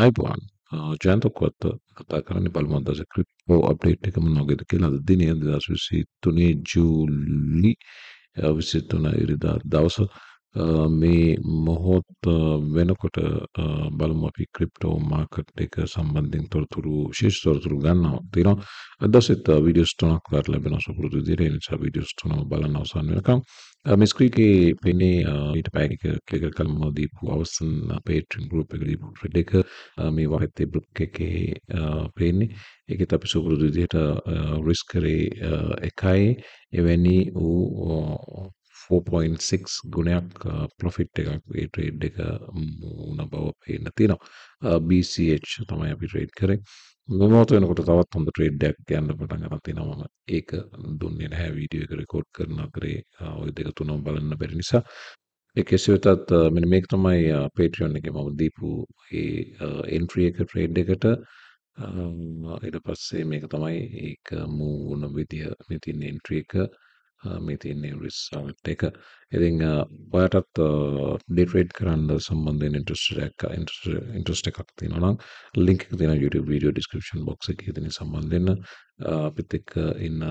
අයිබෝන් ජයන්තකොත් කතා කරන්න බලමන්දස ක්‍රිප්පෝ අප්ඩේට් එකම නොගෙද කියලා අද දිනය 2023 ජූලි 23 ඉරිදා දවස මේ මොහොත් වෙනකොට බලමු අපි ක්‍රිප්ටෝ මාකට් එක සම්බන්ධයෙන් තොරතුරු විශේෂ තොරතුරු ගන්නවා තියෙනවා අද දවසෙත් වීඩියෝස් තුනක් කරලා ලැබෙනවා සුපුරුදු විදිහට ඒ නිසා වීඩියෝස් තුනම බලන්න අවසන් වෙනකම් මේ ස්ක්‍රීන් එකේ පෙන්නේ ඊට පැය එක ක්ලික් කරලා දීපු අවසන් Patreon group එක දීපු thread එක මේ වහිතේ ගෲප් එකේ පේන්නේ ඒකත් අපි සුපුරුදු විදිහට රිස්ක් කරේ එකයි එවැනි වූ 4.6 ගුණයක් ප්‍රොෆිට් එකක් ඒ ට්‍රේඩ් එක වුණ බව පේන්න තියෙනවා BCH තමයි අපි ට්‍රේඩ් කරේ මොනවද වෙනකොට තවත් හොඳ ට්‍රේඩ් එකක් යන්න පටන් ගන්න තියෙනවා මම ඒක දුන්නේ නැහැ වීඩියෝ එක රෙකෝඩ් කරන අතරේ ওই දෙක තුනම බලන්න බැරි නිසා ඒ කෙසේ වෙතත් මෙන්න මේක තමයි Patreon එකේ මම දීපු ඒ එන්ට්‍රි එක ට්‍රේඩ් එකට ඊට පස්සේ මේක තමයි ඒක මූව් වුණ විදිය මේ තියෙන එන්ට්‍රි එක මේ තියෙන රිසල්ට් එක. ඉතින් ඔයාලටත් ඩේ ට්‍රේඩ් කරන්න සම්බන්ධයෙන් ඉන්ට්‍රස්ට් එකක් තියෙනවා නම් ලින්ක් එක තියෙනවා YouTube වීඩියෝ ඩිස්ක්‍රිප්ෂන් බොක්ස් එකේ ඉතින් සම්බන්ධයෙන් අපිත් එක්ක ඉන්න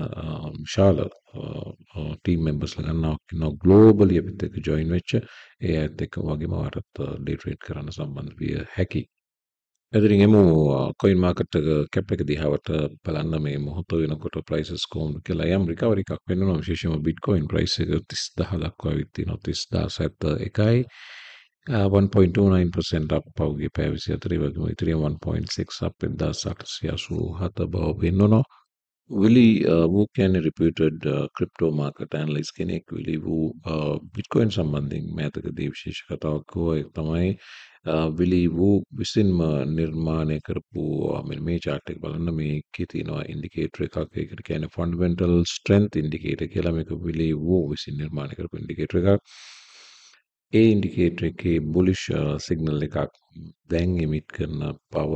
විශාල ටීම් මෙම්බර්ස්ලා ගන්නවා ඉන්නවා ග්ලෝබලි අපිත් එක්ක ජොයින් වෙච්ච ඒ අයත් එක්ක වගේම ඔයාලටත් ඩේ ට්‍රේඩ් කරන්න සම්බන්ධ විය හැකියි. ඉතින් එමු කොයින් මාකට් එක කැප් එක දිහාවට බලන්න මේ මොහොත වෙනකොට ප්‍රයිසස් කොහොමද කියලා යම් රිකවරි එකක් වෙනවා විශේෂයෙන්ම බිට්කොයින් ප්‍රයිස් එක 30000 දක්වා විත් තියෙනවා 30071යි 1.29% අප් පහුගිය පැය 24 වගේම ඉතිරියම් 1.6 අප් 1887 බව පෙන්වනවා විලි වූ කියන්නේ reputed crypto market analyst කෙනෙක් විලි වූ බිට්කොයින් සම්බන්ධයෙන් මෑතකදී විශේෂ කතාවක් කිව්වා ඒක තමයි විලි වූ විසින්ම නිර්මාණය කරපු මේ chart එක බලන්න මේකේ තියෙනවා ඉන්ඩිකේටර් එකක් ඒකට කියන්නේ fundamental strength indicator කියලා මේක විලි වූ විසින් නිර්මාණය කරපු ඉන්ඩිකේටර් එකක් ඒ ඉන්ඩිකේටර් එකේ බුලිෂ් සිග්නල් එකක් දැන් එමිට් කරන බව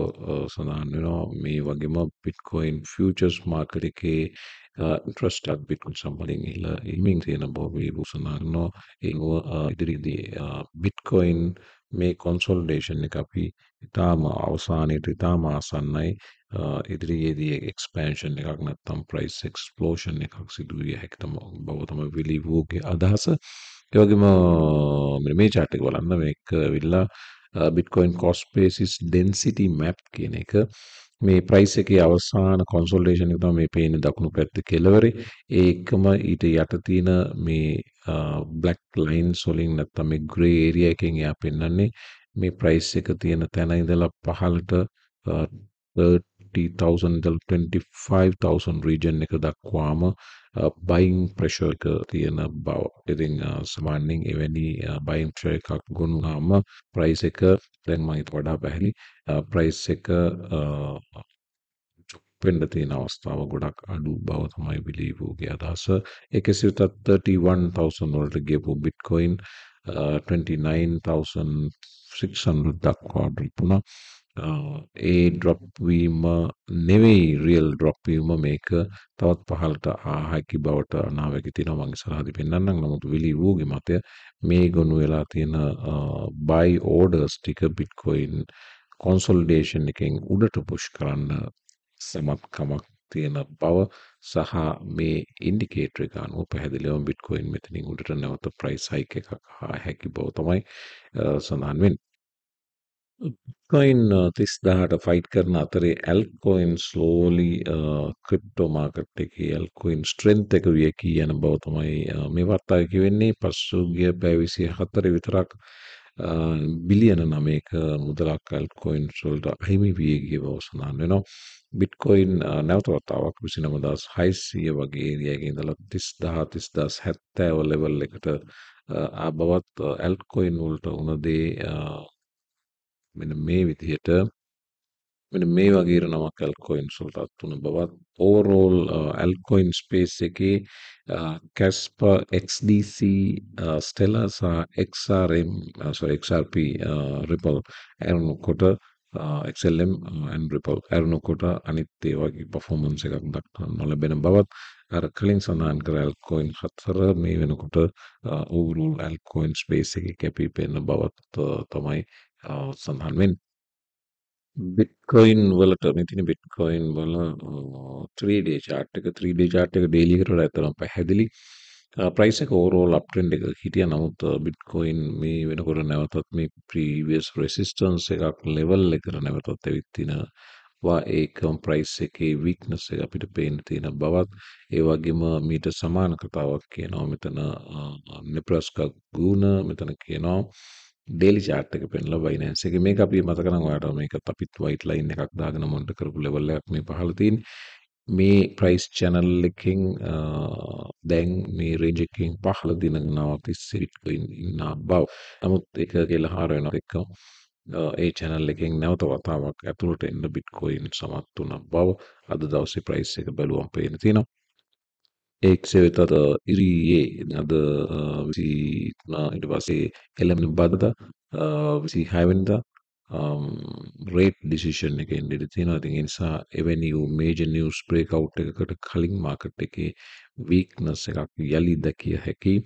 සඳහන් වෙනවා මේ වගේම බිට්කොයින් ෆියුචර්ස් මාකට් එකේ ඉන්ට්‍රස්ට් එකක් බිට්කොයින් සම්බන්ධයෙන් ඉමින් තියෙන බව මේ සඳහන් කරනවා ඒව ඉදිරියේදී බිට්කොයින් මේ කොන්සොලිඩේෂන් එක අපි ඉතාම අවසානයේට ඉතාම ආසන්නයි ඉදිරියේදී එක්ස්පැන්ෂන් එකක් නැත්නම් ප්‍රයිස් එක්ස්ප්ලෝෂන් එකක් සිදු විය හැකි බව තමයි විලි වූගේ අදහස ඒ වගේම මේ chart එක බලන්න මේක ඇවිල්ලා Bitcoin cost basis density map කියන එක මේ price එකේ අවසාන consolidation එක තමයි මේ පේන්නේ දකුණු පැත්තේ කෙළවරේ ඒ එකම ඊට යට තියෙන මේ black lines වලින් නැත්නම් මේ gray area එකෙන් එයා පෙන්වන්නේ මේ price එක තියෙන තැන ඉඳලා පහළට 30,000 ඉඳලා 25,000 region එක දක්වාම buying pressure එක තියෙන බව. ඉතින් සාමාන්‍යයෙන් එවැනි buying pressure එකක් ගොනුනහම price එක දැන් මම ඊට වඩා පැහැදිලි price එක වෙන්න තියෙන අවස්ථාව ගොඩක් අඩු බව තමයි බිලීව්ගේ අදහස. ඒකේ සිටත් 31,000 වලට ගියපු Bitcoin 29,600 දක්වා ඩ්‍රොප් වුණා. ඒ ඩ්‍රොප් වීම නෙවෙයි රියල් ඩ්‍රොප් වීම මේක තවත් පහළට ආහැකි බවට අනාවැකි තියෙනවා මම ඉස්සරහදී පෙන්නන්නම් නමුත් විලි වූගේ මතය මේ ගොනු වෙලා තියෙන buy orders ටික Bitcoin consolidation එකෙන් උඩට පුෂ් කරන්න සමත්කමක් තියෙන බව සහ මේ ඉන්ඩිකේටර් එක අනුව පැහැදිලිවම Bitcoin මෙතනින් උඩට නැවත price hike එකක් ආහැකි බව තමයි සඳහන් වෙන්නේ Bitcoin 30,000ට ෆයිට් කරන අතරේ altcoin slowly crypto market එකේ altcoin strength එක වියකී යන බව තමයි මේ වාර්තාවේ කියවෙන්නේ පසුගිය පැය 24 විතරක් බිලියන 9ක මුදලක් altcoins වලට අහිමි වී ගිය බව සඳහන් වෙනවා Bitcoin නැවත වතාවක් 29600 වගේ ඒරියා එකේ ඉඳලා 30,000 30,070 level එකට ආබවත් altcoin වලට උන දේ මෙන්න මේ විදිහට මෙන්න මේ වගේ නමක් altcoins වලටත් තුන බවත් overall altcoin space එකේ Casper XDC Stellar සහ XRP Ripple එරනකොට XLM and Ripple එරනකොට අනිත් ඒ වගේ performance එකක් දක්වන්න නොලැබෙන බවත් අර කලින් සඳහන් කර altcoin හතර මේ වෙනකොට overall altcoin space එකේ කැපී පෙනෙන බවත් තමයි සඳහන් වෙන්නේ Bitcoin වලට මේ තියෙන Bitcoin වල 3D chart එක 3D chart එක daily එකට වඩා ඇත්තටම පැහැදිලි. price එක overall uptrend එක හිටියා. නමුත් Bitcoin මේ වෙනකොට නැවතත් මේ previous resistance එකක් level එකට නැවතත් ඇවිත් තිනවා. ඒකම price එකේ weakness එක අපිට පේන්න තියෙන බවත් ඒ වගේම මීට සමාන කතාවක් කියනවා මෙතන Nebraska ගුණ මෙතන කියනවා ඩේලි චාර්ට් එක පෙන්ලා Binance එකේ මේක අපි මතක නම් ඔයාලට මේකත් අපිත් white line එකක් දාගෙන මොනිටර් කරපු level එකක් මේ පහළ තියෙන්නේ මේ price channel එකකින් දැන් මේ range එකකින් පහළ දිනනවා තිස්සේ Bitcoin ඉන්න බව. නමුත් ඒක කෙලහාර වෙනවා එක්කම ඒ channel එකෙන් නැවත වතාවක් ඇතුළට එන්න Bitcoin සමත් වුණ බව අද දවසේ price එක බැලුවම පේන තියෙනවා. එක්සේ වෙතත් ඉරියේ අද ඊට පස්සේ එළඹෙන බදද 26 වෙනිදා රේට් ඩිසිෂන් එක එන්න ඉඩ තියෙනවා. ඉතින් ඒ නිසා එවැනි මේජර් නිවුස් බ්‍රේක් අවුට් එකකට කලින් මාකට් එකේ වීක්නස් එකක් යලි දැකිය හැකි.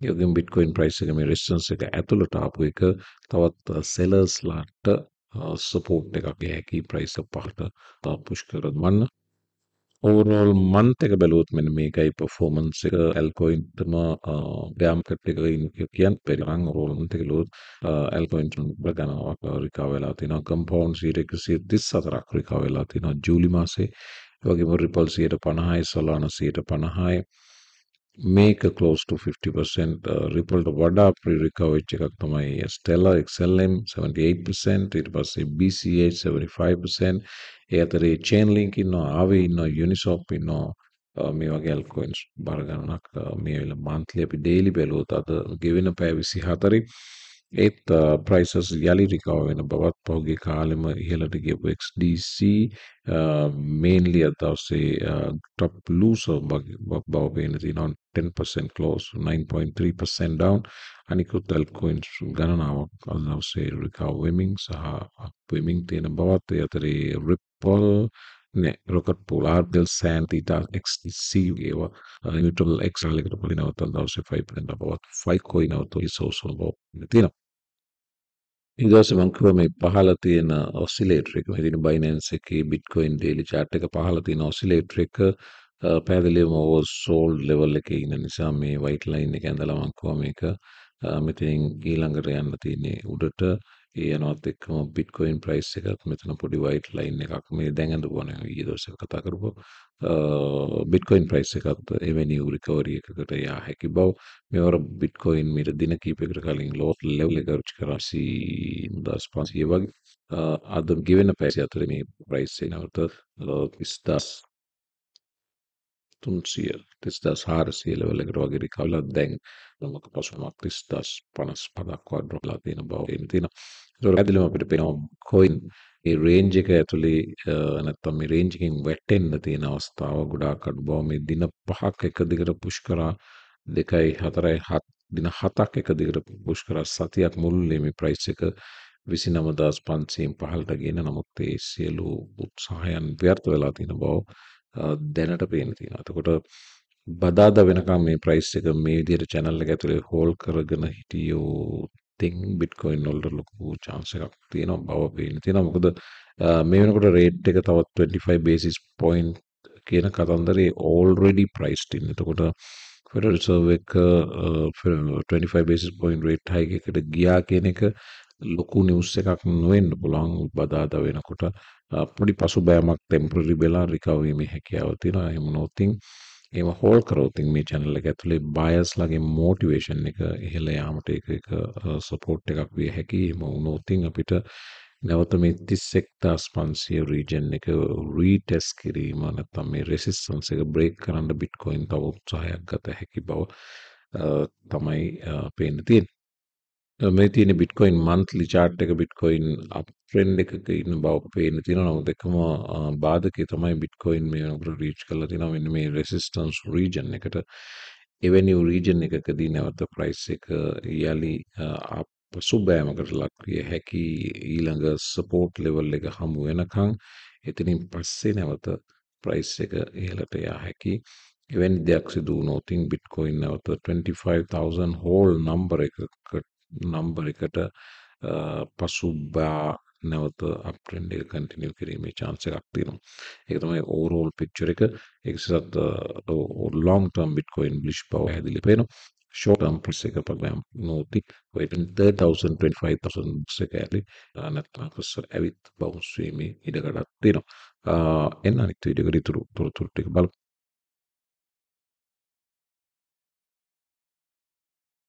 ඒ වගේම බිට්කොයින් ප්‍රයිස් එක මේ රෙසිස්ටන්ස් එක ඇතුළට ආපු එක තවත් සෙලර්ස්ලාට සපෝට් එකක් හැකි ප්‍රයිස් එක පහට පුෂ් කරවන්න. ඕවරෝල් මන්ත් එක බැලුවොත් මෙන්න මේකයි පර්ෆෝමන්ස් එක ඇල්කොයින්ටම ඩෑම්කට් එක කියන්න පෙරන් ඕවරෝල් මන්ත් එක බැලුවොත් ඇල්කොයින්ට් ගණනාවක් රිකවර් වෙලා තිනවා. කම්පවුන්ඩ් 134ක් රිකවර් වෙලා තිනවා ජූලි මාසේ. ඒ වගේම රිපල් 150යි සොලානා 150යි මේක close to 50% රිපල්ට වඩා pre-recover වෙච්ච එකක් තමයි Stellar XLM 78% ඊට පස්සේ BCH 75% ඒ අතරේ Chainlink ඉන්නවා Aave ඉන්නවා Uniswap ඉන්නවා මේ වගේ altcoins බර ගණනක් මේ වෙල monthly අපි daily බැලුවොත් අද ගෙවෙන පැය 24 ඒත් prices යලි recover වෙන බවත් පහුගිය කාලෙම ඉහළට ගියපු XDC mainly අද දවසේ top loser බව පේන තියෙනවා 10% close 9.3% down අනිකුත් altcoins ගණනාවක් අද දවසේ recover වෙමින් සහ up වෙමින් තියෙන බවත් ඒ අතරේ Ripple නෑ rocket pool RDL sand theta XDC ඒවා neutral XL එකට පලිනවත් අද දවසේ 5% බවත් 5 coin අවතෝ ඉසෝසෝ බව තියෙනවා. ඊදවසේ මම කිව්වා මේ පහළ තියෙන ඔසිලේටර් එක මේ තියෙන Binance එකේ Bitcoin daily chart එක පහළ තියෙන ඔසිලේටර් එක පැහැදිලිවම oversold level එකේ ඉන්න නිසා මේ white line එක ඇඳලා මම කිව්වා මේක මෙතනින් ඊළඟට යන්න තියෙන්නේ උඩට ඒ යනවත් එක්කම Bitcoin price එකත් මෙතන පොඩි white line එකක් මේ දැන් ඇඳපුවානේ ඊයේ දවසේ කතා කරපුවා Bitcoin price එකත් එවැනි recovery එකකට යා හැකි බව මෙවර Bitcoin මීට දින කිහිපයකට කලින් low level එක රිච් කරා 500 වගේ අද ගෙවෙන පැය අතරේ මේ price එක නැවත 300 level එකට වගේ රිකවර්ලා දැන් නමක පසුමක් 30055ක් වඩ ඩ්‍රොප් ලා තියෙන බව තියෙනවා. ඒක පැහැදිලිවම අපිට පේනවා coin ඒ රේන්ජ් එක ඇතුලේ නැත්තම් මේ රේන්ජ් එකෙන් වැටෙන්න තියෙන අවස්ථාව ගොඩාක් අඩු බව මේ දින 5ක් එක දිගට පුෂ් කරා 2යි 4යි 7 දින 7ක් එක දිගට පුෂ් කරා සතියක් මුළුල්ලේ මේ ප්‍රයිස් එක 29500න් පහළට ගෙන නමුත් ඒ සියලු උත්සාහයන් व्यर्थ වෙලා තියෙන බව දැනට පේන තියෙනවා. එතකොට බදාදා වෙනකම් මේ ප්‍රයිස් එක මේ විදිහට channel එක ඇතුලේ හෝල්ඩ් කරගෙන හිටියෝ තින් Bitcoin වලට ලොකු chance එකක් තියෙනවා බව පේන තියෙනවා. මොකද මේ වෙනකොට rate එක තවත් 25 basis point කියන කතන්දරේ already priced in. එතකොට Federal Reserve එක 25 basis point rate hike එකට ගියා කියන එක ලොකු නිවුස් එකක් නොවෙන්න පුළුවන් බදාදා වෙනකොට පොඩි පසුබෑමක් ටෙම්පරරි වෙලා රිකවර් වීමේ හැකියාව තියෙනවා. එහෙම නොතින් එහෙම හෝල්ඩ් කරොත් මේ channel එක ඇතුලේ බයර්ස් ලගේ මොටිවේෂන් එක ඉහළ යාමට ඒක සපෝට් එකක් විය හැකියි. එහෙම වුණොත් අපිට නැවත මේ 31500 region එක රීටෙස්ට් කිරීම නැත්නම් මේ රෙසිස්ටන්ස් එක බ්‍රේක් කරන්න Bitcoin තව උත්සාහයක් ගත හැකි බව තමයි පේන්න තියෙන්නේ. මේ තියෙන Bitcoin monthly chart එක Bitcoin up trend එකක ඉන්න බව පේන්න තියෙනවා. නමුත් එකම බාධකය තමයි Bitcoin මේ වෙනකොට reach කරලා තියෙනවා මෙන්න මේ resistance region එකට. එවැනි region එකකදී නැවත price එක යලි පසුබෑමකට ලක් විය හැකි ඊළඟ support level එක හමු වෙනකන් එතනින් පස්සේ නැවත price එක ඉහළට යා හැකි. එවැනි දෙයක් සිදු වුණොත් Bitcoin නැවත 25000 whole number එකට පසුබා නැවත අප්ට්‍රෙන්ඩ් එක කන්ටිනියු කිරීමේ chance එකක් තියෙනවා. ඒක තමයි overall picture එක. ඒක සත් long term bitcoin bullish බව පැහැදිලි වෙනවා. short term price එක ප්‍රබලම් නෝති waiting 30,000 25,000 bucks එක ඇලි නැත්නම් කොස්සර ඇවිත් බවුන්ස් වීමේ ඉඩකඩක් තියෙනවා. එන්න අනිත් වීඩියෝ එකට තොරතුරු ටික බලමු.